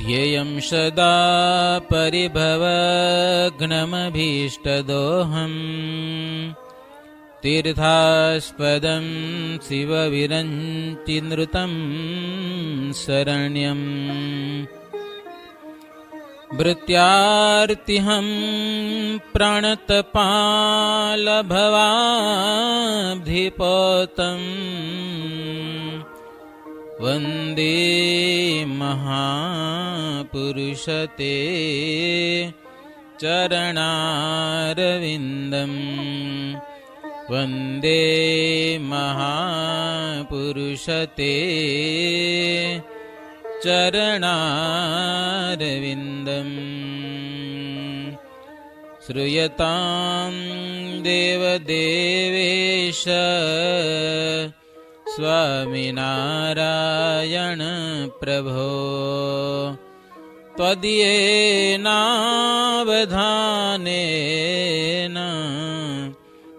ध्येयं सदा परिभवघ्नमभीष्टदोहम् तीर्थास्पदं शिवविरञ्चिनृतं शरण्यम् भृत्यार्तिहं प्राणतपालभवाब्धिपोतम् वन्दे महापुरुषते चरणारविन्दम् वन्दे महापुरुषते चरणारविन्दम् श्रूयतां देवदेवेश स्वामिनारायण प्रभो त्वदीयेनावधानेन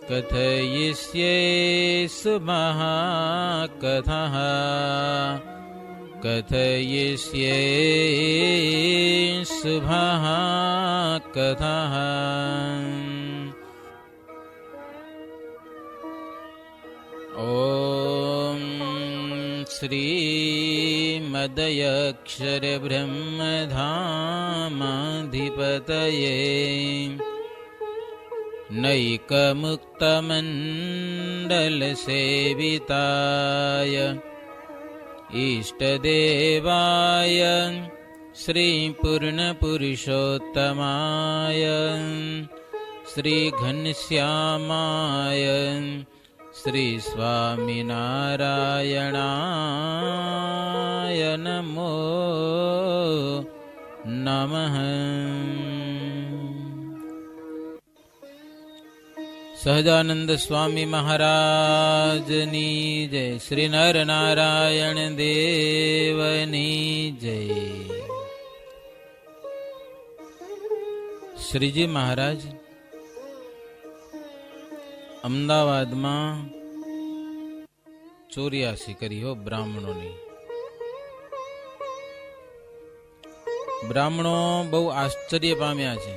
कथयिष्ये सुमहाकथः कथयिष्ये सुमहाकथः। ॐ श्रीमदयक्षरब्रह्मधामाधिपतये नैकमुक्तमण्डलसेविताय इष्टदेवाय श्रीपूर्णपुरुषोत्तमाय श्रीघनश्यामाय श्री स्वामिनारायणाय नमो नमः। सहजानंद स्वामी महाराजनी जय। श्री नर नारायण देवनी जय। श्रीजी महाराज અમદાવાદમાં ચોર્યાસી કરી હો બ્રાહ્મણોની. બ્રાહ્મણો બહુ આશ્ચર્ય પામ્યા છે.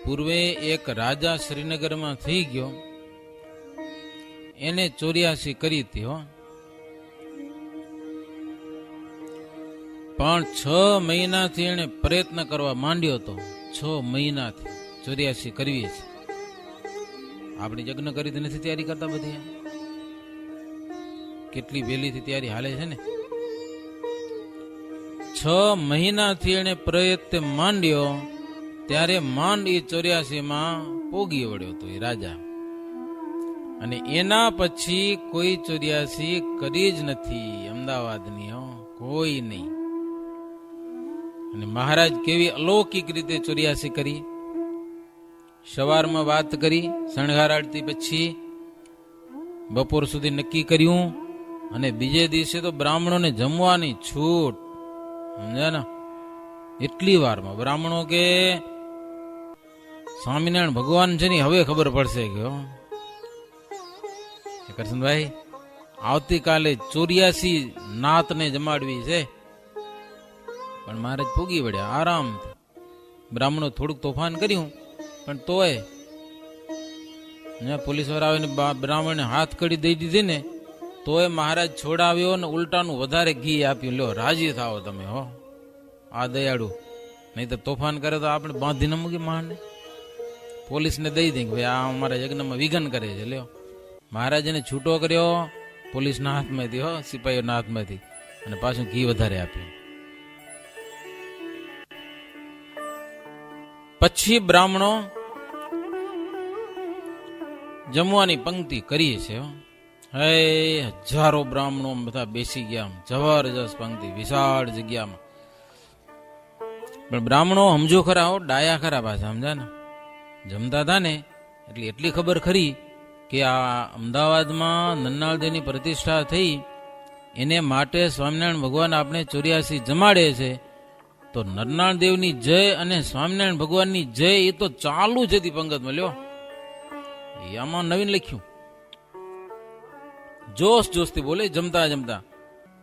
પૂર્વે એક રાજા શ્રીનગરમાં થઈ ગયો, એને ચોર્યાસી કરી હતી હો. પણ 6 મહિનાથી એને પ્રયત્ન કરવા માંડ્યો હતો. 6 મહિનાથી ચોર્યાસી કરવી છે. આપણે યજ્ઞ કરી નથી તૈયારી કરતા બધી, કેટલી વહેલીથી તૈયારી હાલે છે ને. 6 મહિનાથી એને પ્રયત્ન માંડ્યો, ત્યારે માંડ એ 84માં પોગી વળ્યો હતો એ રાજા. અને એના પછી કોઈ 84 કરી જ નથી અમદાવાદની, કોઈ નહીં. અને મહારાજ કેવી અલૌકિક રીતે 84 કરી. સવારમાં વાત કરી, શણગાર આરતી પછી બપોર સુધી નક્કી કર્યું, અને બીજે દિવસે તો બ્રાહ્મણોને જમવાની છૂટ. સમજ્યા ને? એટલી વારમાં બ્રાહ્મણો કે સ્વામિનારાયણ ભગવાન છે ને હવે ખબર પડશે કે કરશનભાઈ આવતીકાલે 84 નાતને જમાડવી છે. પણ મહારાજ પૂગી વળ્યા આરામથી. બ્રાહ્મણો થોડુંક તોફાન કર્યું, પણ તોય પોલીસ વાળા આવીને બ્રાહ્મણને હાથ કડી દઈ દીધી ને, તોય મહારાજ છોડાવ્યો ને ઉલટાનું વધારે ઘી આપ્યું. લ્યો રાજી થાઓ તમે હો, આ દયાળુ. નહીં તો તોફાન કરે તો આપણે બાંધી ન મૂકી માણને. પોલીસને દઈ દે ભાઈ આ અમારા યજ્ઞમાં વિઘન કરે છે. લ્યો મહારાજને છૂટો કર્યો પોલીસના હાથમાંથી, હો સિપાહીઓના હાથમાંથી, અને પાછું ઘી વધારે આપ્યું. પછી બ્રાહ્મણો જમવાની પંક્તિ કરી છે. હે હજારો બ્રાહ્મણો બધા બેસી ગયા, જબરજસ્ત પંક્તિ, વિશાળ જગ્યામાં. પણ બ્રાહ્મણો સમજો ખરા, હો ડાયા ખરા પાછા, સમજા ને. જમતા હતા ને એટલે એટલી ખબર ખરી કે આ અમદાવાદમાં નન્નાળદેવની પ્રતિષ્ઠા થઈ, એને માટે સ્વામિનારાયણ ભગવાન આપણે 84 જમાડે છે. તો નરનાળ દેવની જય અને સ્વામિનારાયણ ભગવાનની જય એ તો ચાલુ છે તી પંગતમાં. લ્યો આમાં નવીન લખ્યું, જોશ જોશથી બોલે જમતા જમતા.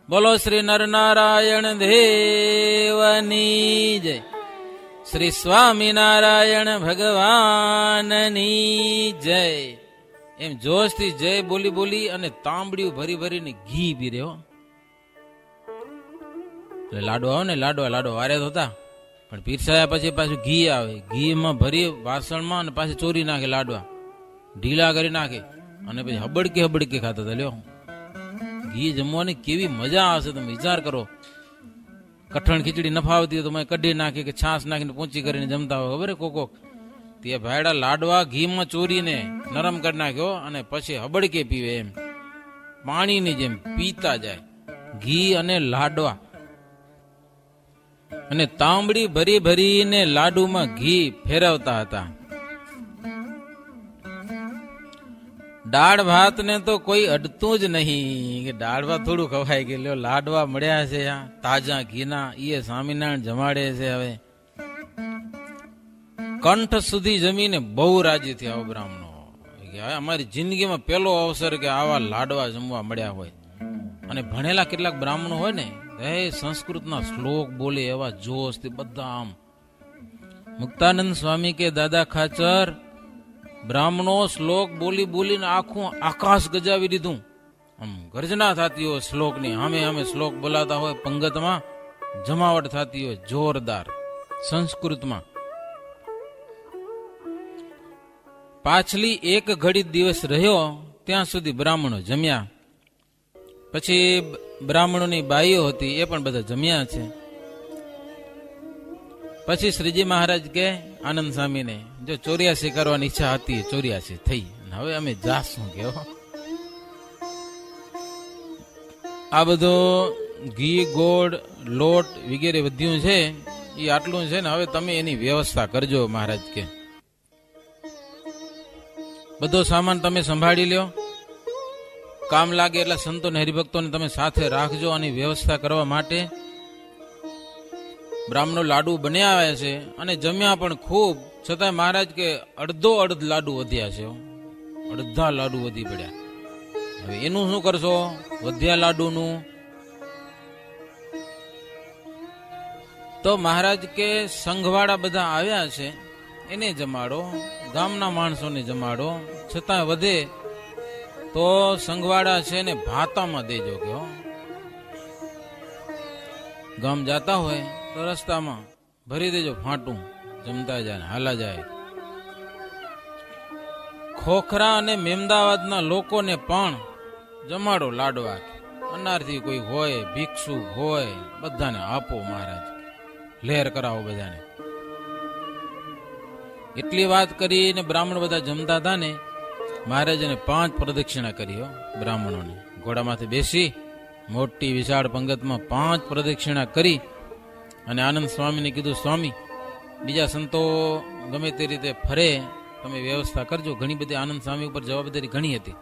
બોલો શ્રી નરનારાયણ દેવની જય. શ્રી સ્વામિનારાયણ ભગવાનની જય. એમ જોશથી જય બોલી બોલી અને તાંબડિયું ભરી ભરીને ઘી પી રહ્યો. એટલે લાડવા આવે ને, લાડવા વારે તો હતા, પણ પીરસાયા પછી પાછું ઘી આવે, ઘીમાં ભરી વાસણમાં અને પાછી ચોરી નાખે, લાડવા ઢીલા કરી નાખે અને પછી હબડકે ખાતા હતા. લ્યો, ઘી જમવાની કેવી મજા આવશે તમે વિચાર કરો. કઠણ ખીચડી નફાવતી હોય તો મેં કઢી નાખી કે છાસ નાખીને પૂંચી કરીને જમતા હોય, ખબર કોક તે ભાયડા લાડવા ઘીમાં ચોરીને નરમ કરી નાખ્યો અને પછી હબડકે પીવે, એમ પાણીની જેમ પીતા જાય ઘી અને લાડવા. અને તાંબડી ભરી ભરીને લાડુમાં ઘી ફેરવતા હતા. દાળ ભાત ને તો કોઈ અડતું જ નહીં કે દાળ ભાત થોડું ખવાય કે લ્યો લાડવા મળ્યા છે તાજા ઘીના, એ સ્વામિનારાયણ જમાડે છે. હવે કંઠ સુધી જમીને બહુ રાજી થયા બ્રાહ્મણો કે હવે અમારી જિંદગીમાં પેલો અવસર કે આવા લાડવા જમવા મળ્યા હોય. અને ભણેલા કેટલાક બ્રાહ્મણો હોય ને, એ સંસ્કૃતના શ્લોક બોલે એવા જોશ થી બધા. આમ મુક્તાનંદ સ્વામી કે દાદા ખાચર બ્રાહ્મણો શ્લોક બોલી બોલીને આખું આકાશ ગજાવી દીધું. આમ ગર્જના થતી હોય શ્લોકની, આમે શ્લોક બોલાતા હોય, પંગતમાં જમાવટ થતી હોય જોરદાર સંસ્કૃતમાં. પાછલી એક ઘડી દિવસ રહ્યો ત્યાં સુધી બ્રાહ્મણો જમ્યા. પછી બ્રાહ્મણોની બાઈઓ હતી એ પણ બધા જમ્યા છે. પછી શ્રીજી મહારાજ કે આનંદ સ્વામીને, જો 84 કરવાની ઈચ્છા હતી, 84 થઈ, હવે અમે જાશું કે આ બધો ઘી ગોળ લોટ વગેરે વધ્યું છે એ આટલું છે ને, હવે તમે એની વ્યવસ્થા કરજો મહારાજ કે. બધો સામાન તમે સંભાળી લ્યો, કામ લાગે એટલે સંતો ને હરિભક્તોને તમે સાથે રાખજો. આની વ્યવસ્થા કરવા માટે બ્રાહ્મણો લાડુ બન્યા આવે છે અને જમ્યા પણ ખૂબ, છતાં મહારાજ કે અડધ લાડુ વધ્યા છે, અડધા લાડુ વધી પડ્યા. હવે એનું શું કરશો વધ્યા લાડુનું? તો મહારાજ કે સંઘવાળા બધા આવ્યા છે એને જમાડો, ગામના માણસોને જમાડો, છતાં વધે તો સંઘવાળા છે ને ભાતામાં દેજો કે ગામ જાતા હોય તો રસ્તામાં ભરી દેજો ફાંટું, જમતા જાય હાલા જાય. ખોખરા અને મેમદાવાદના લોકોને પણ જમાડો લાડવા, અનારથી કોઈ હોય ભિક્ષુ હોય બધાને આપો મહારાજ, લહેર કરાવો બધાને. એટલી વાત કરીને બ્રાહ્મણ બધા જમતા હતા ને, મહારાજને 5 પ્રદક્ષિણા કરી બ્રાહ્મણોને. ઘોડામાંથી બેસી મોટી વિશાળ પંગતમાં 5 પ્રદક્ષિણા કરી અને આનંદ સ્વામીને કીધું, સ્વામી બીજા સંતો ગમે તે રીતે ફરે, તમે વ્યવસ્થા કરજો. ઘણી બધી આનંદ સ્વામી ઉપર જવાબદારી ઘણી હતી.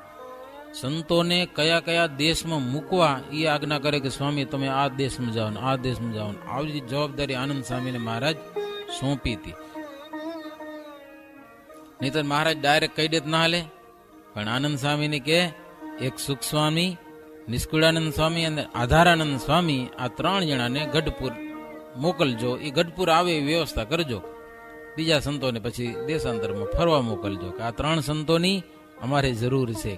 સંતોને કયા કયા દેશમાં મૂકવા એ આજ્ઞા કરે કે સ્વામી તમે આ દેશમાં જાઓ ને આ દેશમાં જાઓ. આવી જવાબદારી આનંદ સ્વામીને મહારાજ સોંપી હતી. નહીતર મહારાજ ડાયરેક્ટ કહી દેત ના હાલે. પણ આનંદ સ્વામીને કે એક સુખ સ્વામી, નિષ્કુળાનંદ સ્વામી અને આધારાનંદ સ્વામી, આ 3 જણાને ગઢપુર મોકલજો. એ ગઢપુર આવે એવી વ્યવસ્થા કરજો. બીજા સંતોને પછી દેશાંતરમાં ફરવા મોકલજો કે આ 3 સંતોની અમારે જરૂર છે.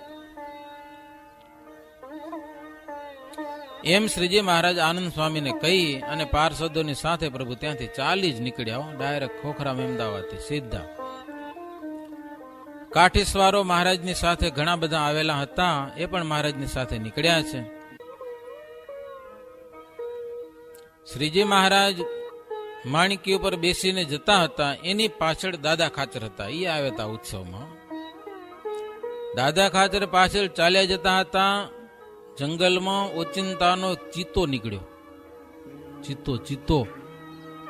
એમ શ્રીજી મહારાજ આનંદ સ્વામીને કહી અને પાર્ષદોની સાથે પ્રભુ ત્યાંથી ચાલી જ નીકળ્યા, ડાયરેક્ટ ખોખરા મેમદાવાદથી સીધા. કાઠીસવારો મહારાજની સાથે ઘણા બધા આવેલા હતા, એ પણ મહારાજની સાથે નીકળ્યા છે. શ્રીજી મહારાજ માણકી ઉપર બેસીને જતા હતા, એની પાછળ દાદા ખાચર હતા, એ આવ્યા હતા ઉત્સવમાં. દાદા ખાચર પાછળ ચાલ્યા જતા હતા. જંગલમાં ઓચિંતાનો ચિત્તો નીકળ્યો, ચિત્તો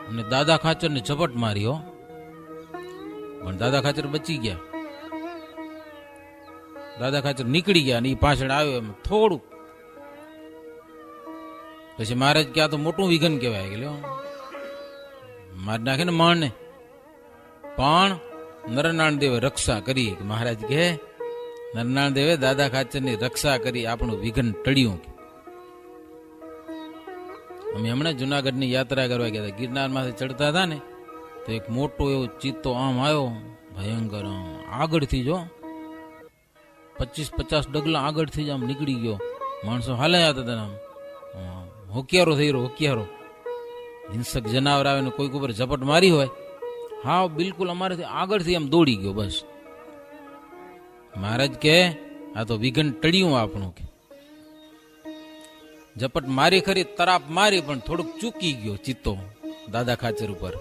અને દાદા ખાચરને ઝપટ માર્યો, પણ દાદા ખાચર બચી ગયા. દાદા ખાચર નીકળી ગયા અને એ પાછળ આવ્યો એમ થોડુંક. પછી મહારાજ કે આ તો મોટું વિઘન કહેવાય કે લ્યો મારી નાખે ને માણને. પણ નરનારાયણ દેવે રક્ષા કરી. મહારાજ કે નરનારાયણ દેવે દાદા ખાચરની રક્ષા કરી, આપણું વિઘન ટળ્યું. અમે હમણાં જુનાગઢની યાત્રા કરવા ગયા હતા, ગિરનારમાંથી ચડતા હતા ને તો એક મોટો એવો ચિત્તો આમ આવ્યો, ભયંકર આમ આગળથી જો 25-50 ડગલા આગળથી જ આમ નીકળી ગયો. માણસો હાલ્યા હતા આમ, હોકિયારો થઈ રહ્યો, હોકિયારો. હિંસક જનાવર આવે ને કોઈક ઉપર ઝપટ મારી હોય, હા બિલકુલ અમારેથી આગળથી આમ દોડી ગયો. બસ મહારાજ કે આ તો વિઘન ટળ્યું આપણું, કે ઝપટ મારી ખરી, તરાપ મારી, પણ થોડુંક ચૂકી ગયો ચિત્તો દાદા ખાચર ઉપર.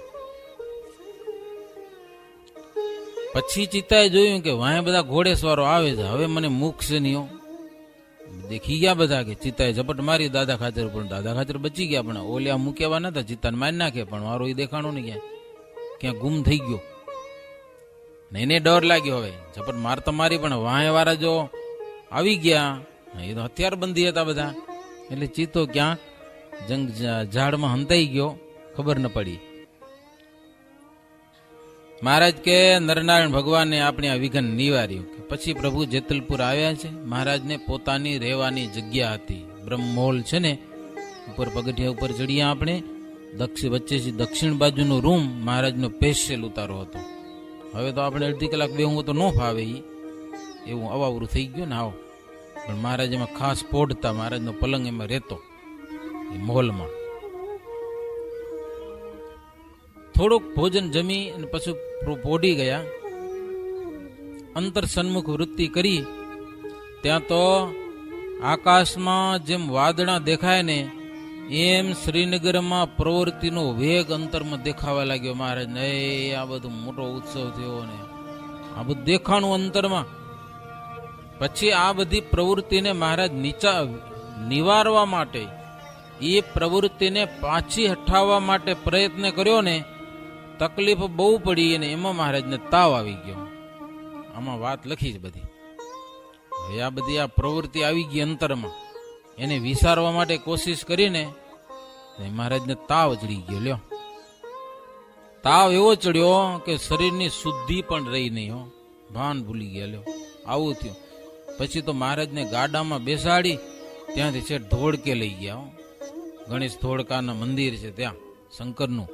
પછી ચિત્તાએ જોયું કે વાંહે બધા ઘોડેસવારો આવે છે, હવે મને મૂકશે નહીં હો. દેખી ગયા બધા કે ચિત્તાએ ઝપટ મારી દાદા ખાચર ઉપર, દાદા ખાચર બચી ગયા, પણ ઓલ્યા મૂક્યા નતા, ચિત્તાને મારી નાખે, પણ મારો એ દેખાણો નહીં, ક્યાં ગુમ થઈ ગયો. એને ડર લાગ્યો, હવે ઝપટ મારતા મારી, પણ વાંહે વાળા જો આવી ગયા, એ તો હથિયારબંધી હતા બધા, એટલે ચિત્તો ક્યાંક જંગ ઝાડમાં હંતાઈ ગયો, ખબર ન પડી. મહારાજ કે નરનારાયણ ભગવાને આપણે આ વિઘન નિવાર્યું. પછી પ્રભુ જેતલપુર આવ્યા છે. મહારાજને પોતાની રહેવાની જગ્યા હતી, બ્રહ્મહોલ છે ને, ઉપર પગથિયા ઉપર ચડીયા આપણે, વચ્ચેથી દક્ષિણ બાજુનો રૂમ મહારાજનો સ્પેશિયલ ઉતારો હતો. હવે તો આપણે અડધી કલાક બેહું તો ન ફાવે, એવું અવાવરું થઈ ગયું ને. આવો પણ મહારાજ એમાં ખાસ પોઢતા, મહારાજનો પલંગ એમાં રહેતો એ મહોલમાં. થોડુંક ભોજન જમી અને પછી પોઢી ગયા. અંતર સન્મુખ વૃત્તિ કરી, ત્યાં તો આકાશમાં જેમ વાદળા દેખાય ને એમ શ્રીનગરમાં પ્રવૃત્તિનો વેગ અંતરમાં દેખાવા લાગ્યો મહારાજને. આ બધું મોટો ઉત્સવ થયો ને આ બધું દેખાણું અંતરમાં. પછી આ બધી પ્રવૃત્તિને મહારાજ નિવારવા માટે, એ પ્રવૃત્તિને પાછી હટાવવા માટે પ્રયત્ન કર્યો ને, તકલીફ બહુ પડી અને એમાં મહારાજને તાવ આવી ગયો. આમાં વાત લખી છે બધી. હવે આ બધી આ પ્રવૃત્તિ આવી ગઈ અંતરમાં, એને વિસારવા માટે કોશિશ કરીને મહારાજને તાવ ચડી ગયો. લ્યો, તાવ એવો ચડ્યો કે શરીરની શુદ્ધિ પણ રહી નહીં, હો, ભાન ભૂલી ગયા. લ્યો, આવું થયું. પછી તો મહારાજને ગાડામાં બેસાડી ત્યાંથી છેક ધોળકે લઈ ગયા. હો, ગણેશ ધોળકાના મંદિર છે ત્યાં શંકરનું,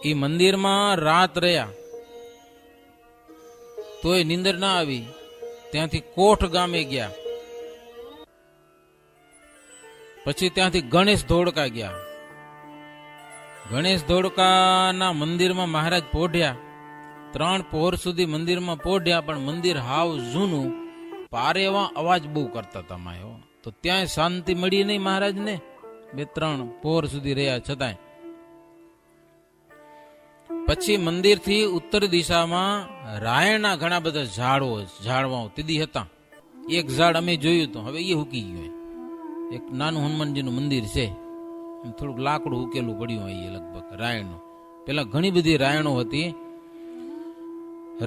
એ મંદિરમાં રાત રહ્યા તોય નીંદર ના આવી. ત્યાંથી કોઠ ગામે ગયા, પછી ત્યાંથી ગણેશ ધોળકા ગયા. ગણેશ ધોળકાના મંદિરમાં મહારાજ પોઢ્યા. 3 પહોર સુધી મંદિરમાં પોઢ્યા, પણ મંદિર હાવ જૂનું, પારેવા અવાજ બહુ કરતા હતા માયો. તો ત્યાંય શાંતિ મળી નહીં મહારાજને. 2-3 પહોર સુધી રહ્યા છતાંય. પછી મંદિરથી ઉત્તર દિશામાં રાયણના ઘણા બધા ઝાડવાઓ તીદી હતા. એક ઝાડ અમે જોયું તો હવે એ હુકી ગયું. એક નાનું હનુમાનજીનું મંદિર છે, થોડુંક લાકડું ઉકેલું પડ્યું હોય લગભગ રાયણનું. પેલા ઘણી બધી રાયણો હતી.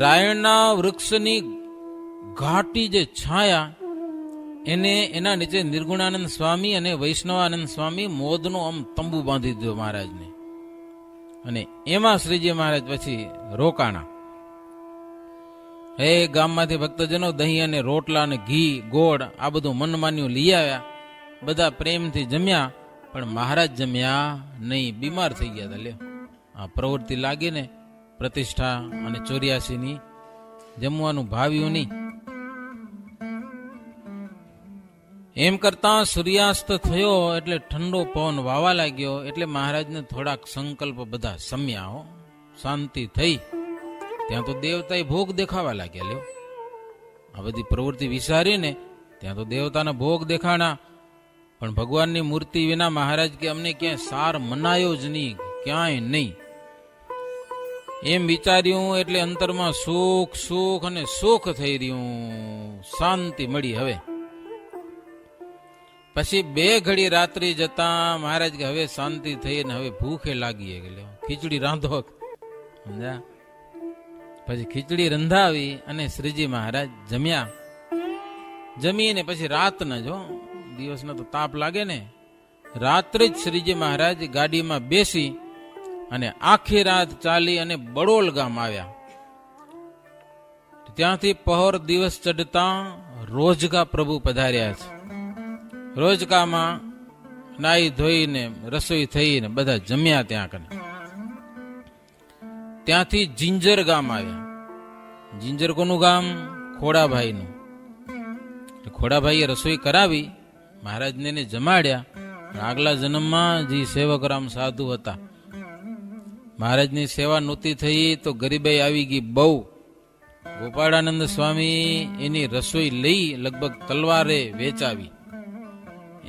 રાયણના વૃક્ષની ઘાટી જે છાયા, એને એના નીચે નિર્ગુણાનંદ સ્વામી અને વૈષ્ણવાનંદ સ્વામી મોદનો આમ તંબુ બાંધી દીધો મહારાજને, અને એમાં શ્રીજી મહારાજ પછી રોકાણા. હે ગામમાંથી ભક્તજનો દહીં અને રોટલા અને ઘી ગોળ આ બધું મનમાન્યું લઈ આવ્યા. બધા પ્રેમથી જમ્યા, પણ મહારાજ જમ્યા નહીં, બીમાર થઈ ગયા હતા. લ્યો, આ પ્રવૃત્તિ લાગીને પ્રતિષ્ઠા અને 84ની જમવાનું ભાવ્યું નહીં. એમ કરતા સૂર્યાસ્ત થયો એટલે ઠંડો પવન વાવા લાગ્યો. એટલે મહારાજને થોડાક સંકલ્પ બધા સમ્યા. હો, શાંતિ થઈ. ત્યાં તો દેવતાએ ભોગ દેખાવા લાગ્યા. લ્યો, આ બધી પ્રવૃત્તિ વિચારીને ત્યાં તો દેવતાના ભોગ દેખાણા. પણ ભગવાનની મૂર્તિ વિના મહારાજ કે અમને ક્યાંય સાર મનાયો જ નહીં, ક્યાંય નહીં. એમ વિચાર્યું એટલે અંતરમાં સુખ સુખ અને સુખ થઈ રહ્યું, શાંતિ મળી. હવે પછી 2 ઘડી રાત્રિ જતા મહારાજ કે હવે શાંતિ થઈ ને હવે ભૂખે લાગી ગયેલો, ખીચડી રાંધો. સમજ્યા? પછી ખીચડી રંધાવી અને શ્રીજી મહારાજ જમ્યા. જમીને પછી રાતના, જો દિવસના તો તાપ લાગે ને, રાત્રે જ શ્રીજી મહારાજ ગાડીમાં બેસી અને આખી રાત ચાલી અને બડોલ ગામ આવ્યા. ત્યાંથી પહોર દિવસ ચડતા રોજકા પ્રભુ પધાર્યા છે. રોજકામાં નાઈ ધોઈને રસોઈ થઈને બધા જમ્યા ત્યાં કને. ત્યાંથી જિંજર ગામ આવ્યા. જિંજર કોનું ગામ? ખોડાભાઈનું. ખોડાભાઈએ રસોઈ કરાવી, મહારાજને એને જમાડ્યા. આગલા જન્મમાં જે સેવકરામ સાધુ હતા, મહારાજની સેવા નહોતી થઈ તો ગરીબાઈ આવી ગઈ બહુ. ગોપાળાનંદ સ્વામી એની રસોઈ લઈ લગભગ તલવારે વેચાવી.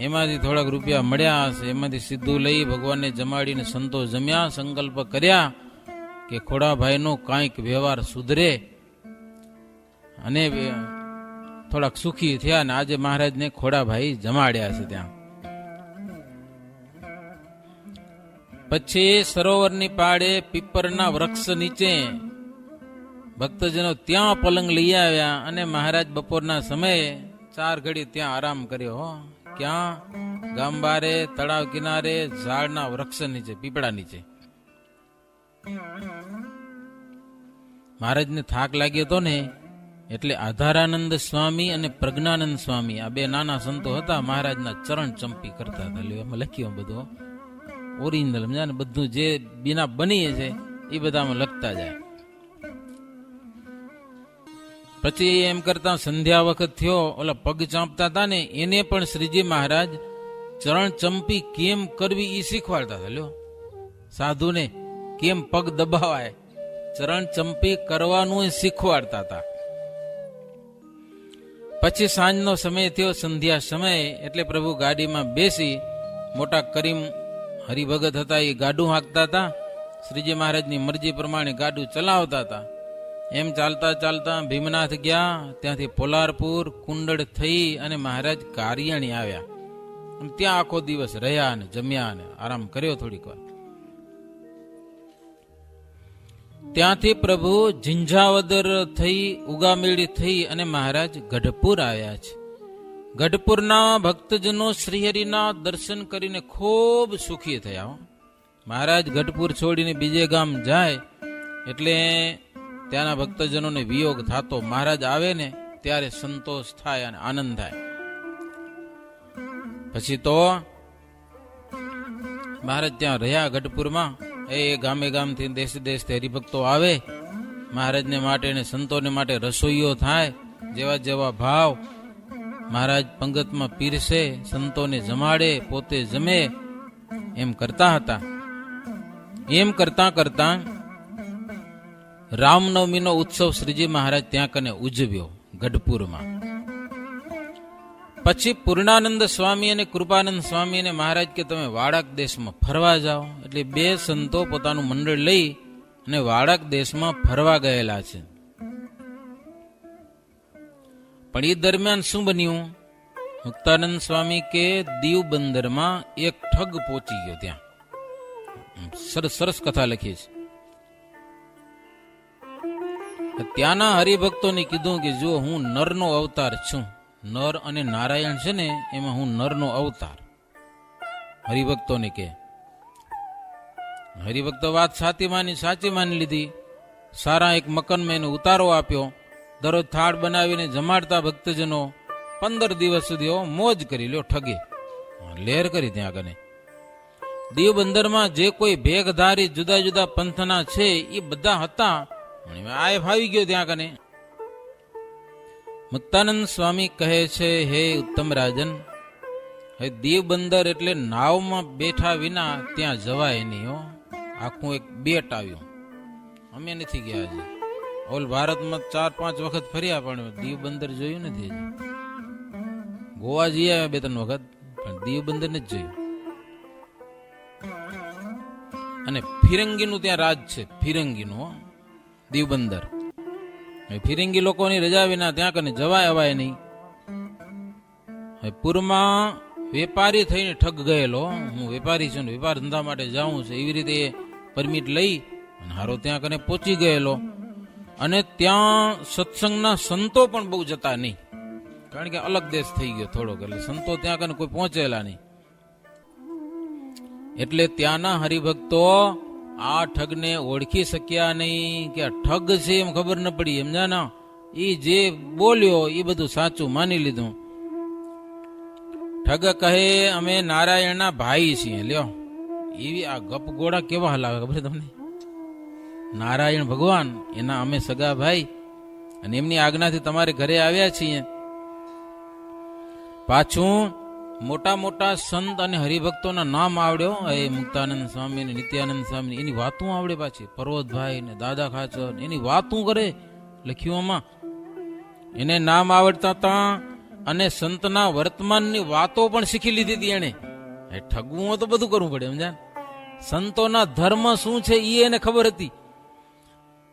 એમાંથી થોડાક રૂપિયા મળ્યા હશે, એમાંથી સીધું લઈ ભગવાનને જમાડીને સંતો જમ્યા. સંકલ્પ કર્યા કે ખોડાભાઈનો કાંઈક વ્યવહાર સુધરે અને થોડાક સુખી થયા. ને આજે મહારાજને ખોડાભાઈ જમાડ્યા છે ત્યાં. પછી સરોવરની પાળે પીપરના વૃક્ષ નીચે ભક્તજનો ત્યાં પલંગ લઈ આવ્યા અને મહારાજ બપોરના સમયે 4 ઘડી ત્યાં આરામ કર્યો. ક્યાં? ગામ બારે, તળાવ કિનારે, ઝાડના વૃક્ષ નીચે, પીપળા નીચે. મહારાજને થાક લાગ્યો હતો ને એટલે આધારાનંદ સ્વામી અને પ્રજ્ઞાનંદ સ્વામી, આ 2 નાના સંતો હતા, મહારાજના ચરણ ચંપી કરતા હતા. એમાં લખ્યું બધું ઓરિજિનલ, સમજા ને, બધું જે બીના બની છે એ બધામાં લખતા જાય. પછી એમ કરતા સંધ્યા વખત થયો, ઓલા પગ ચાંપતા હતા ને એને પણ શ્રીજી મહારાજ ચરણ ચંપી કેમ કરવી એ શીખવાડતા હતા. લ્યો, સાધુને કેમ પગ દબાવાય, ચરણ ચંપી કરવાનું એ શીખવાડતા હતા. પછી સાંજનો સમય થયો, સંધ્યા સમય, એટલે પ્રભુ ગાડીમાં બેસી, મોટા કરીમ હરિભગત હતા એ ગાડું હાંકતા હતા. શ્રીજી મહારાજની મરજી પ્રમાણે ગાડું ચલાવતા હતા. એમ ચાલતા ચાલતા ભીમનાથ ગયા, ત્યાંથી પોલારપુર કુંડળ થઈ અને મહારાજ કારિયાણી આવ્યા. ત્યાં આખો દિવસ રહ્યા ને જમ્યા ને આરામ કર્યો થોડીક વાર. ત્યાંથી પ્રભુ ઝિંઝાવદર થઈ, ઉગામેડી થઈ અને મહારાજ ગઢપુર આવ્યા છે. ગઢપુરના ભક્તજનો શ્રીહરિના દર્શન કરીને ખૂબ સુખી થયા. મહારાજ ગઢપુર છોડીને બીજે ગામ જાય એટલે ત્યાંના ભક્તજનોને વિયોગ થતો. મહારાજ આવે ને ત્યારે સંતોષ થાય અને આનંદ થાય. પછી તો મહારાજ ત્યાં રહ્યા ગઢપુરમાં. એ ગામે ગામથી દેશ દેશથી હરિભક્તો આવે. મહારાજને માટે અને સંતોને માટે રસોઈઓ થાય. જેવા જેવા ભાવ મહારાજ પંગતમાં પીરસે, સંતોને જમાડે, પોતે જમે, એમ કરતા હતા. એમ કરતા કરતા રામનવમીનો ઉત્સવ શ્રીજી મહારાજ ત્યાં કને ઉજવ્યો ગઢપુરમાં. પછી પૂર્ણાનંદ સ્વામી અને કૃપાનંદ સ્વામી અને મહારાજ કે તમે વાળક દેશમાં ફરવા જાઓ. એટલે 2 સંતો પોતાનું મંડળ લઈ અને વાળક દેશમાં ફરવા ગયેલા છે. પણ એ દરમિયાન શું બન્યું? મુક્તાનંદ સ્વામી કે દીવ બંદરમાં એક ઠગ પહોંચી ગયો. ત્યાં સરસ સરસ કથા લખી છે. ત્યાંના હરિભક્તોને કીધું કે જો હું નરનો અવતાર છું, નર અને નારાયણ છે ને એમાં હું નરનો અવતાર. હરિભક્તોને કે હરિભક્તો વાત સાચી માની લીધી. સારા એક મકાનમાં એને ઉતારો આપ્યો. દરરોજ થાળ બનાવીને જમાડતા ભક્તજનો. 15 દિવસ સુધી મોજ કરી લ્યો, ઠગે લહેર કરી. ત્યાં આગળ દીવ બંદરમાં જે કોઈ ભેગધારી જુદા જુદા પંથના છે એ બધા હતા. આ ફાવી ગયો ત્યાં કને. મુક્તાનંદ સ્વામી કહે છે, હે ઉત્તમ રાજન, હે દીવ બંદર એટલે નાવમાં બેઠા વિના ત્યાં જવાય નહીં. આખું એક બેટ આવ્યું. અમે નથી ગયા હજી. ઓલ ભારતમાં 4-5 વખત ફર્યા પણ દીવ બંદર જોયું નથી. ગોવા જઈ આવ્યા 2-3 વખત પણ દીવ બંદર નથી જોયું. અને ફિરંગીનું ત્યાં રાજ છે. ફિરંગીનું દીવ બંદર. ફિરંગી લોકોની રજા વિના ત્યાં કને જવાય અવાય નહીં. પૂરમાં વેપારી થઈને ઠગ ગયેલો. હું વેપારી છું ને વેપાર ધંધા માટે જાઉં છું એવી રીતે પરમિટ લઈ અને હારો ત્યાં કને પહોંચી ગયેલો. અને ત્યાં સત્સંગના સંતો પણ બહુ જતા નહીં, કારણ કે અલગ દેશ થઈ ગયો થોડોક, એટલે સંતો ત્યાં કને કોઈ પહોંચેલા નહીં. એટલે ત્યાંના હરિભક્તો આ ઠગને ઓળખી શક્યા નહીં કે આ ઠગ છે એમ ખબર ન પડી. સમજાના એ જે બોલ્યો એ બધું સાચું માની લીધું. ઠગ કહે અમે નારાયણના ભાઈ છીએ. લ્યો, એવી આ ગપ ગોળા કેવા હલાવે ખબર છે તમને? નારાયણ ભગવાન એના અમે સગા ભાઈ, અને એમની આજ્ઞાથી તમારે ઘરે આવ્યા છીએ. પાછું મોટા મોટા સંત અને હરિભક્તોના નામ આવડ્યો, એ મુક્તાનંદ સ્વામી ને નિત્યાનંદ સ્વામી, એની વાતું આવડે. પાછી પર્વતભાઈ ને દાદા ખાચર એની વાતું કરે લખ્યુંમાં. એને નામ આવડતા હતા, અને સંતના વર્તમાનની વાતો પણ શીખી લીધી હતી એને. ઠગવું હોય તો બધું કરવું પડે, સમજા? સંતોના ધર્મ શું છે એ એને ખબર હતી.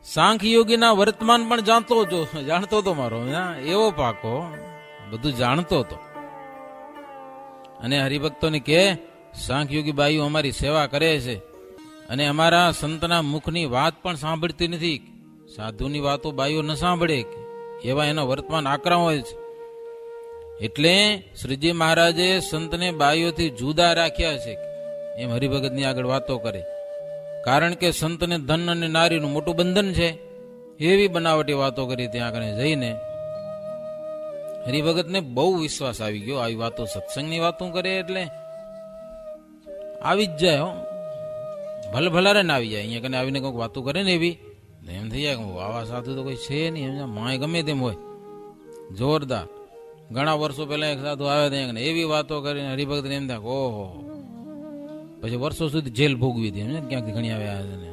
સાંખ્ય યોગીના વર્તમાન પણ જાણતો હતો મારો, એવો પાકો બધું જાણતો હતો. અને હરિભક્તોને કે સાંખ્ય યોગી બાઈઓ અમારી સેવા કરે છે, અને અમારા સંતના મુખની વાત પણ સાંભળતી નથી. સાધુની વાતો બાઈઓ ન સાંભળે, એવા એના વર્તમાન આક્રમ હોય છે. એટલે શ્રીજી મહારાજે સંતને બાઈઓથી જુદા રાખ્યા છે, એમ હરિભગતની આગળ વાતો કરે. કારણ કે સંતને ધન અને નારીનું મોટું બંધન છે. એવી બનાવટી વાતો કરી ત્યાં આગળ જઈને હરિભગતને બહુ વિશ્વાસ આવી ગયો. આવી વાતો સત્સંગની વાતો કરે એટલે આવી જ જાય. હો, ભલારે ને આવી જાય. અહીંયા કને આવીને કોઈક વાતો કરે ને એવી, એમ થઈ જાય આવા સાધુ તો કોઈ છે નહીં, માય ગમે તેમ હોય જોરદાર. ઘણા વર્ષો પહેલા એક સાધુ આવ્યા ત્યાં એવી વાતો કરીને હરિભક્ત એમ થાય ઓહો, પછી વર્ષો સુધી જેલ ભોગવી હતી. ક્યાંકથી ઘણી આવ્યા છે.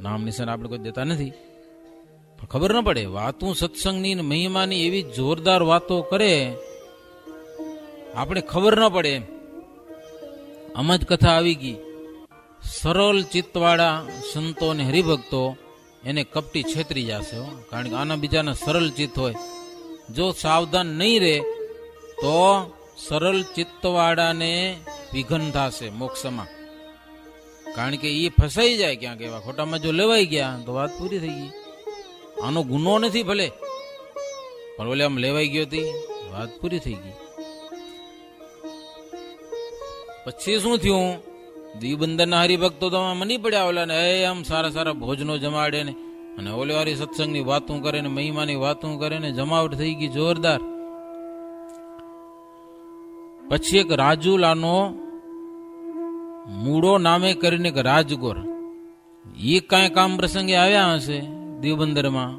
નામ નિશાન આપણે કોઈ દેતા નથી, પણ ખબર ન પડે. વાતું સત્સંગની મહિમાની એવી જોરદાર વાતો કરે, આપણે ખબર ન પડે. આમ જ કથા આવી ગઈ. સરળ ચિત્તવાળા સંતો અને હરિભક્તો એને કપટી છેતરી જશે. કારણ કે આના બીજાના સરળ ચિત્ત હોય. જો સાવધાન નહીં રહે તો સરળ ચિત્તવાળાને વિઘન થશે મોક્ષમાં. કારણ કે એ ફસાઈ જાય ક્યાંક એવા ખોટામાં જો લેવાઈ ગયા તો વાત પૂરી થઈ ગઈ. આનો ગુનો નથી ભલે, પણ ઓલે આમ લેવાઈ ગયો હતી, વાત પૂરી થઈ ગઈ. પછી શું થયું? દીવબંદરના હરિભક્તો તો મની પડ્યા ઓલા ને, આમ સારા સારા ભોજનો જમાડે ને, અને ઓલે વાળી સત્સંગની વાતું કરે ને, મહિમાની વાતું કરે ને, જમાવટ થઈ ગઈ જોરદાર. પછી એક રાજુલાનો મૂળો નામે કરીને એક રાજગોર, એ કાંઈ કામ પ્રસંગે આવ્યા હશે દીવબંદરમાં,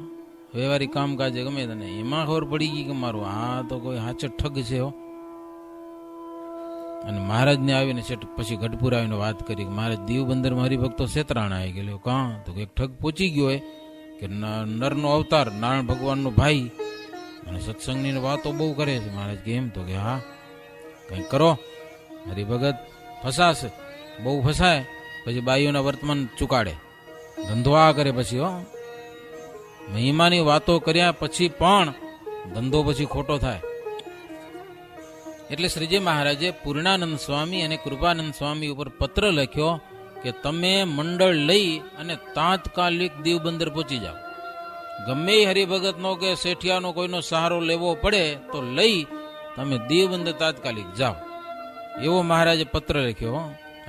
વ્યવહારિક કામકાજે ગમે તને, એમાં ખબર પડી ગઈ કે મારું આ તો કોઈ હાચો ઠગ છે. હો, અને મહારાજને આવીને પછી ગઢપુર આવીને વાત કરી કે મહારાજ દીવબંદરમાં હરિભક્તો શેતરાણા આવી ગયેલો. કાં તો એક ઠગ પહોંચી ગયો હોય કે નરનો અવતાર નારાયણ ભગવાનનો ભાઈ, અને સત્સંગની વાતો બહુ કરે છે. મહારાજ કે એમ? તો કે હા, કંઈક કરો. હરિભગત ફસાશે, બહુ ફસાય, પછી બાઈઓના વર્તમાન ચુકાડે, ધંધો આ કરે. પછી હો, મહિમાની વાતો કર્યા પછી પણ ધંધો પછી ખોટો થાય. એટલે શ્રીજી મહારાજે પૂર્ણાનંદ સ્વામી અને કૃપાનંદ સ્વામી ઉપર પત્ર લખ્યો કે તમે મંડળ લઈ અને તાત્કાલિક દીવબંદર પહોંચી જાઓ. ગમે હરિભગતનો કે શેઠિયાનો કોઈનો સહારો લેવો પડે તો લઈ તમે દીવબંદર તાત્કાલિક જાઓ. એવો મહારાજે પત્ર લખ્યો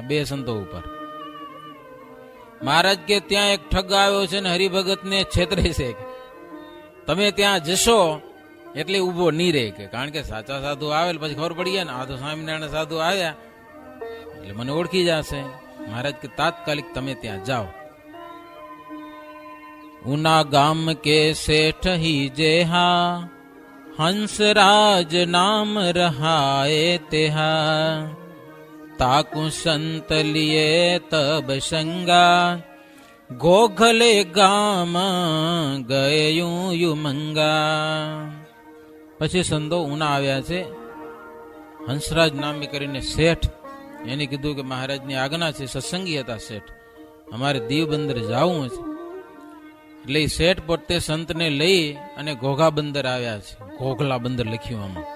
બે સંતો ઉપર. મહારાજ કે ત્યાં એક ઠગ આવ્યો છે ને હરિભગતને છેતરે છે, તમે ત્યાં જશો એટલે ઉભો નહીં રહે. કે કારણ કે સાચા સાધુ આવે પછી ખબર પડી ગયા ને, આ તો સ્વામિનારાયણ સાધુ આવ્યા એટલે મને ઓળખી જશે. મહારાજ કે તાત્કાલિક તમે ત્યાં જાઓ. ઉના ગામ કે શેઠ હી જેહા, હંસરાજ નામ રહાએ તેહા, તાકુ સંત લીએ તબ સંગા, ગોખલે ગામ ગયુ યુમંગા. પછી સંતો ઉના આવ્યા છે. હંસરાજ નામે કરીને શેઠ, એને કીધું કે મહારાજની આજ્ઞા છે, સત્સંગી હતા શેઠ, અમારે દીવબંદર જવું છે. એટલે એ શેઠ પોતે સંતને લઈ અને ઘોઘા બંદર આવ્યા છે. ઘોઘલા બંદર લખ્યું આમાં.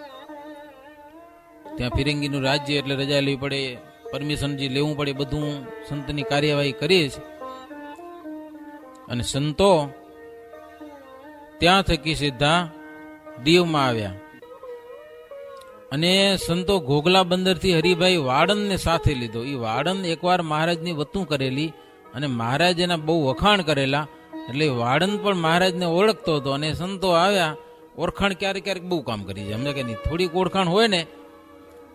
ત્યાં ફિરંગીનું રાજ્ય એટલે રજા લેવી પડે, પરમિશનજી લેવું પડે, બધું સંતની કાર્યવાહી કરીએ છે. અને સંતો ત્યાં થકી સીધા દીવમાં આવ્યા. અને સંતો ઘોઘલા બંદરથી હરિભાઈ વાડનને સાથે લીધો. એ વાડન એકવાર મહારાજની વતું કરેલી અને મહારાજ એના બહુ વખાણ કરેલા, એટલે વાડન પણ મહારાજને ઓળખતો હતો. અને સંતો આવ્યા ઓળખાણ ક્યારેક ક્યારેક બહુ કામ કરી જાય, સમજે કે નહીં? થોડીક ઓળખાણ હોય ને,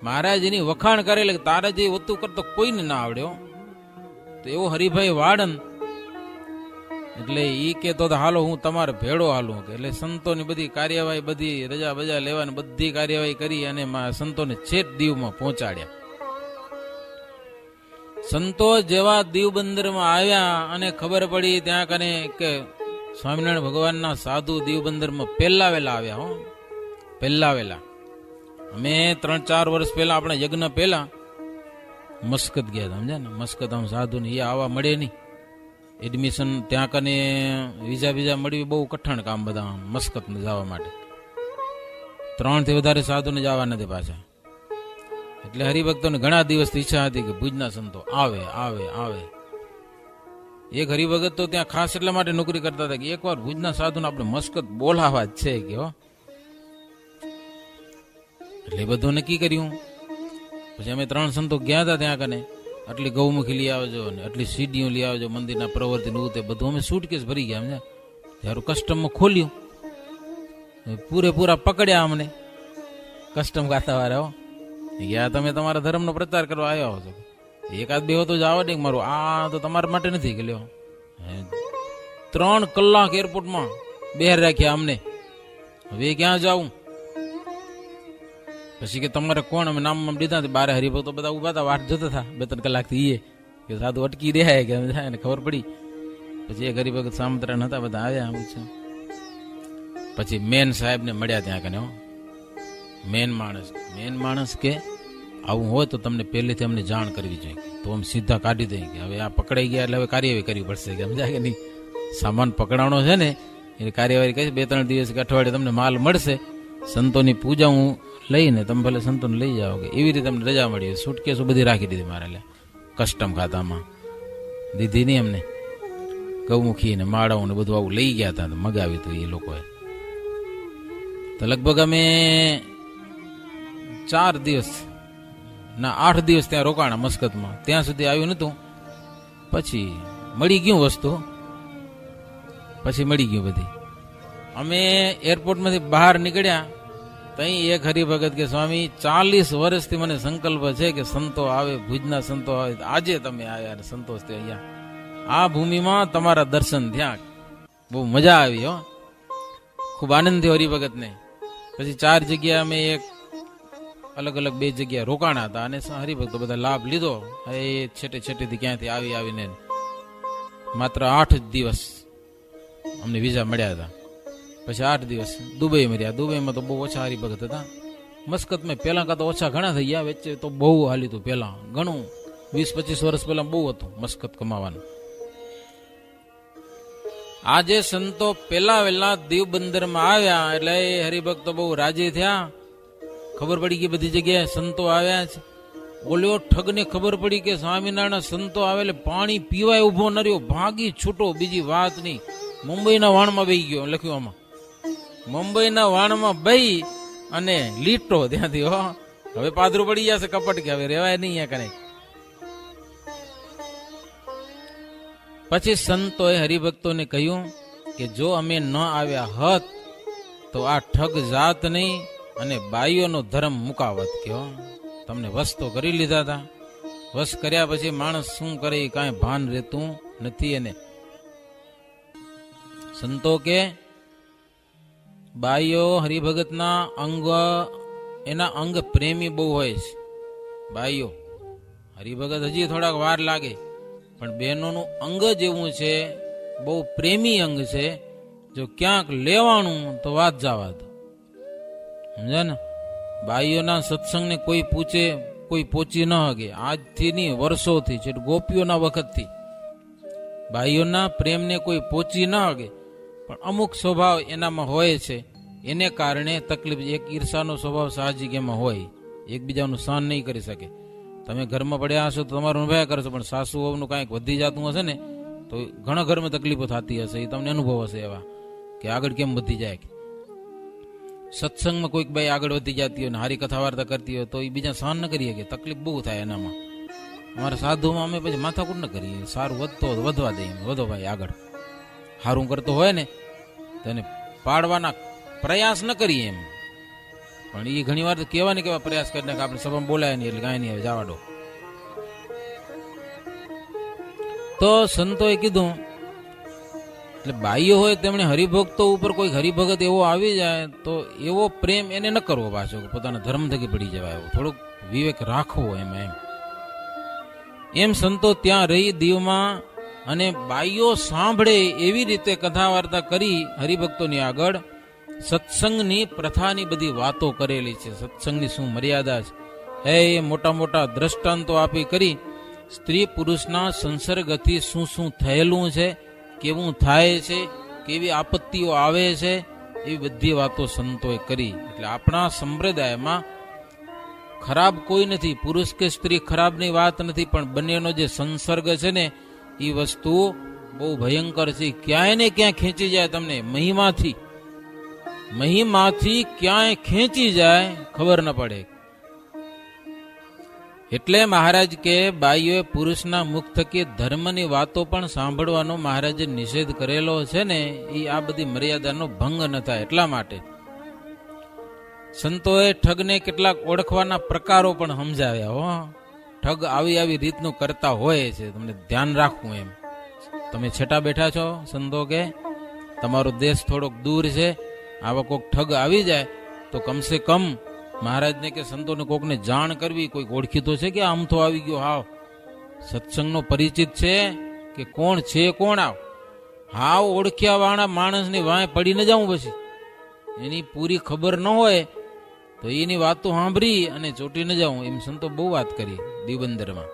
મહારાજ એની વખાણ કરે એટલે તારે જે વસ્તુ કરતો કોઈને ના આવડ્યો. તો એવો હરિભાઈ વાડન એટલે ઈ કેતો હાલો હું તમારે ભેળો હાલું કે, એટલે સંતોની બધી કાર્યવાહી, બધી રજા બજા લેવાની બધી કાર્યવાહી કરી અને સંતોને છેક દીવમાં પહોંચાડ્યા. સંતો જેવા દીવ બંદરમાં આવ્યા અને ખબર પડી ત્યાં કને કે સ્વામિનારાયણ ભગવાનના સાધુ દીવ બંદરમાં પહેલા વેલા આવ્યા. પહેલા વેલા અમે 3-4 વર્ષ પહેલા આપણા યજ્ઞ પહેલા મસ્કત ગયા હતા, સમજ્યા ને? મસ્કત આમ સાધુ ને એ આવવા મળે નહીં, એડમિશન ત્યાં કને વિઝા મળવી બહુ કઠણ કામ બધા મસ્કત જવા માટે. 3 થી વધારે સાધુને જવા નથી પાછા. એટલે હરિભક્તોને ઘણા દિવસથી ઈચ્છા હતી કે ભુજના સંતો આવે આવે આવે. એક હરિભગત તો ત્યાં ખાસ એટલા માટે નોકરી કરતા હતા કે એકવાર ભુજના સાધુને આપણે મસ્કત બોલાવા જ છે કે. એટલે બધું નક્કી કર્યું. પછી અમે 3 સંતો ગયા હતા ત્યાં કને. આટલી ગૌમુખી લઈ આવજો ને આટલી સીડીઓ લઈ આવજો, મંદિરના પ્રવૃત્તિ નું તે બધું અમે સૂટકેસ ભરી ગયા. સમજ્યા? ત્યારે કસ્ટમમાં ખોલ્યું, પૂરેપૂરા પકડ્યા અમને કસ્ટમ ખાતા વાળા. ગયા તમે તમારા ધર્મનો પ્રચાર કરવા આવ્યા છો, એકાદ બે તો જવા દે મારું, આ તો તમારા માટે નથી કે લ્યો. 3 કલાક એરપોર્ટમાં બહાર રાખ્યા અમને. હવે ક્યાં જાઉં? પછી કે તમારે કોણ? અમે નામ લીધા, બારે હરિભક્તો બધા ઉભા હતા, વાટ જોતા હતા 2-3 કલાકથી. કે સાધુ અટકી રહ્યા કે એને ખબર પડી. પછી એક હરિભગત સામંતરાયણ હતા, બધા આવ્યા. આવું છે. પછી મેન સાહેબ ને મળ્યા ત્યાં કને. મેન માણસ કે આવું હોય તો તમને પહેલેથી અમને જાણ કરવી જોઈએ, તો અમે સીધા કાઢી દઈએ કે હવે આ પકડાઈ ગયા એટલે હવે કાર્યવાહી કરવી પડશે કે, સમજાય કે નહીં? સામાન પકડાણો છે ને એ કાર્યવાહી કરી 2-3 દિવસ કે અઠવાડિયે તમને માલ મળશે. સંતોની પૂજા હું લઈને તમે ભલે સંતોને લઈ જાઓ કે એવી રીતે અમને રજા મળી. સુટકેસો બધી રાખી દીધી મારે, એટલે કસ્ટમ ખાતામાં દીધી નહીં અમને. ગૌમુખી ને માળાઓ ને બધું આવું લઈ ગયા હતા, મગાવ્યું હતું એ લોકોએ. તો લગભગ અમે 4 દિવસ ના 8 દિવસ ત્યાં રોકાણા મસ્કતમાં. ત્યાં સુધી આવ્યું નતું. પછી મળી ગયું વસ્તુ, પછી મળી ગયું બધી. અમે એરપોર્ટમાંથી બહાર નીકળ્યા તઈ એક હરિભગત કે સ્વામી 40 વર્ષથી મને સંકલ્પ છે કે સંતો આવે, ભુજના સંતો આવે. આજે તમે આવ્યા, સંતોષ થયો. અહીંયા આ ભૂમિમાં તમારા દર્શન થયા, બહુ મજા આવી. ખૂબ આનંદ થયો હરિભગતને. પછી 4 જગ્યા અમે એક અલગ અલગ 2 જગ્યા રોકાણા હતા અને હરિભક્તો બધા લાભ લીધો. એ છેટેથી ક્યાંથી આવીને માત્ર 8 દિવસ અમને વિઝા મળ્યા હતા. પછી 8 દિવસ દુબઈ મળ્યા. દુબઈમાં તો બહુ ઓછા હરિભગત હતા. મસ્કતમાં પહેલા કરતા ઓછા ઘણા થઈ ગયા, વચ્ચે તો બહુ હાલ્યું હતું. પહેલા ઘણું 20-25 વર્ષ પહેલા બહુ હતું મસ્કત કમાવાનું. આજે સંતો પેલા વેલા દીવ બંદરમાં આવ્યા એટલે હરિભક્તો બહુ રાજી થયા. ખબર પડી કે બધી જગ્યાએ સંતો આવ્યા છે. ઓલ્યો ઠગને ખબર પડી કે સ્વામિનારાયણ સંતો આવે એટલે પાણી પીવાય ઉભો ન રહ્યો, ભાગી છૂટો. બીજી વાત નહીં, મુંબઈના વાણમાં બેહી ગયો. લખ્યું આમાં મુંબઈના વાણમાં બેહી અને લીટો ત્યાંથી. હવે પાદરું પડી જશે કપટ કે હવે રેવાય નહીં અહીંયા કઈ. પછી સંતોએ હરિભક્તોને કહ્યું કે જો અમે ન આવ્યા હોત તો આ ઠગ જાત નહીં અને બાઈઓનો ધર્મ મુકાવત. કે તમને વશ તો કરી લીધા હતા. વશ કર્યા પછી માણસ શું કરે એ કાંઈ ભાન રહેતું નથી. એને સંતો કે બાઈઓ હરિભગતના એના અંગ પ્રેમી બહુ હોય છે. બાઈઓ હરિભગત હજી થોડાક વાર લાગે પણ બહેનોનું અંગ જ એવું છે, બહુ પ્રેમી અંગ છે. જો ક્યાંક લેવાનું તો વાત જવા દો, સમજ્યા ને? બાઈઓના સત્સંગને કોઈ પૂછે, કોઈ પહોંચી ન શકે. આજથી નહીં, વર્ષોથી છે, ગોપીઓના વખતથી બાઈઓના પ્રેમને કોઈ પહોંચી ન શકે. પણ અમુક સ્વભાવ એનામાં હોય છે, એને કારણે તકલીફ. એક ઈર્ષાનો સ્વભાવ સાહજિક એમાં હોય, એકબીજાનું સહન નહીં કરી શકે. તમે ઘરમાં પડ્યા હશો તો તમારું અનુભવ કરશો, પણ સાસુ વહુનું કાંઈક વધી જતું હશે ને તો ઘણા ઘરમાં તકલીફો થતી હશે. એ તમને અનુભવ હશે એવા કે આગળ કેમ વધી જાય. સત્સંગમાં કોઈક ભાઈ આગળ વધી જતી હોય ને હારી કથા વાર્તા કરતી હોય તો એ બીજા સહન ન કરીએ કે તકલીફ બહુ થાય એનામાં. અમારા સાધુમાં અમે પછી માથાકૂટ ન કરીએ. સારું વધતો વધવા દઈએ, વધો ભાઈ આગળ. સારું કરતો હોય ને તો એને પાડવાના પ્રયાસ ન કરીએ એમ. પણ એ ઘણી વાર કેવા ને કેવા પ્રયાસ કરીને કે આપણે સભામાં બોલાય નહીં એટલે કાંઈ નહીં હવે જવા દો. તો સંતોએ કીધું એટલે બાહ્ય હોય તેમણે હરિભક્તો ઉપર કોઈ હરિભગત એવો આવી જાય તો એવો પ્રેમ એને ન કરવો પાછો, પોતાના ધર્મ થકી પડી જવાય, થોડુંક વિવેક રાખવો એમ સંતો ત્યાં રહી દીવમાં અને બાઈઓ સાંભળે એવી રીતે કથા વાર્તા કરી હરિભક્તોની આગળ સત્સંગની પ્રથાની બધી વાતો કરેલી છે, સત્સંગની શું મર્યાદા છે એ મોટા મોટા દ્રષ્ટાંતો આપી કરી સ્ત્રી પુરુષના સંસર્ગથી શું શું થયેલું છે, કેવું થાય છે, કેવી આપત્તિઓ આવે છે, એવી બધી વાતો સંતોએ કરી. એટલે આપણા સંપ્રદાયમાં ખરાબ કોઈ નથી, પુરુષ કે સ્ત્રી ખરાબની વાત નથી, પણ બંનેનો જે સંસર્ગ છે ને એ વસ્તુ બહુ ભયંકર છે. ક્યાંય ને ક્યાં ખેંચી જાય, તમને મહિમાથી ક્યાંય ખેંચી જાય ખબર ન પડે. એટલે મહારાજ કે બાઈઓએ પુરુષના મુખ થકી ધર્મની વાતો પણ સાંભળવાનો મહારાજે નિષેધ કરેલો છે ને, એ આ બધી મર્યાદાનો ભંગ ન થાય એટલા માટે. સંતોએ ઠગને કેટલાક ઓળખવાના પ્રકારો પણ સમજાવ્યા. હો, ઠગ આવી રીતનું કરતા હોય છે, તમને ધ્યાન રાખવું એમ. તમે છેટા બેઠા છો, સંતો કે તમારો દેશ થોડોક દૂર છે, આવા કોઈક ઠગ આવી જાય તો કમસે કમ મહારાજને કે સંતોને કોકને જાણ કરવી, કોઈક ઓળખીતો છે કે આમ તો આવી ગયો, હાવ સત્સંગનો પરિચિત છે કે કોણ છે, કોણ હાવ ઓળખ્યા વાળા માણસની વાંય પડી ન જાઉં, પછી એની પૂરી ખબર ન હોય તો એની વાતો સાંભળી અને ચોટી ન જાઉં, એમ સંતો બહુ વાત કરી દીવબંદરમાં.